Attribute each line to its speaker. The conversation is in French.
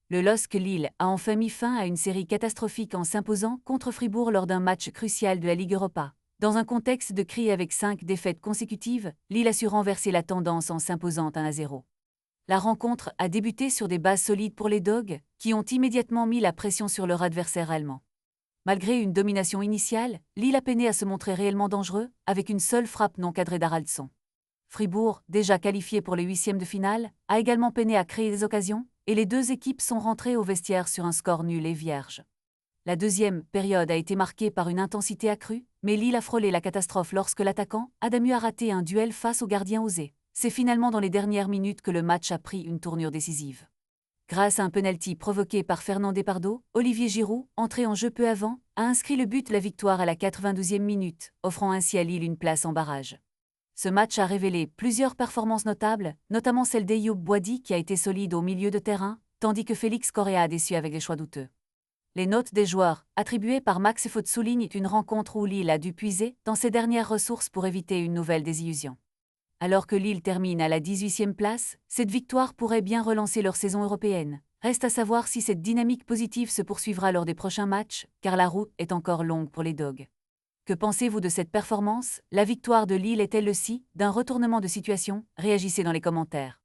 Speaker 1: Le LOSC Lille a enfin mis fin à une série catastrophique en s'imposant contre Fribourg lors d'un match crucial de la Ligue Europa. Dans un contexte de crise avec 5 défaites consécutives, Lille a su renverser la tendance en s'imposant 1-0. La rencontre a débuté sur des bases solides pour les Dogs, qui ont immédiatement mis la pression sur leur adversaire allemand. Malgré une domination initiale, Lille a peiné à se montrer réellement dangereux, avec une seule frappe non cadrée d'Haraldsson. Fribourg, déjà qualifié pour les huitièmes de finale, a également peiné à créer des occasions, et les deux équipes sont rentrées au vestiaire sur un score nul et vierge. La deuxième période a été marquée par une intensité accrue, mais Lille a frôlé la catastrophe lorsque l'attaquant Adamu a raté un duel face au gardien osé. C'est finalement dans les dernières minutes que le match a pris une tournure décisive. Grâce à un penalty provoqué par Fernand Pardo, Olivier Giroud, entré en jeu peu avant, a inscrit le but de la victoire à la 92e minute, offrant ainsi à Lille une place en barrage. Ce match a révélé plusieurs performances notables, notamment celle d'Eyoub Boadi qui a été solide au milieu de terrain, tandis que Félix Correa a déçu avec des choix douteux. Les notes des joueurs, attribuées par Max Foot, soulignent une rencontre où Lille a dû puiser dans ses dernières ressources pour éviter une nouvelle désillusion. Alors que Lille termine à la 18e place, cette victoire pourrait bien relancer leur saison européenne. Reste à savoir si cette dynamique positive se poursuivra lors des prochains matchs, car la route est encore longue pour les Dogs. Que pensez-vous de cette performance? La victoire de Lille est-elle le signe d'un retournement de situation? Réagissez dans les commentaires.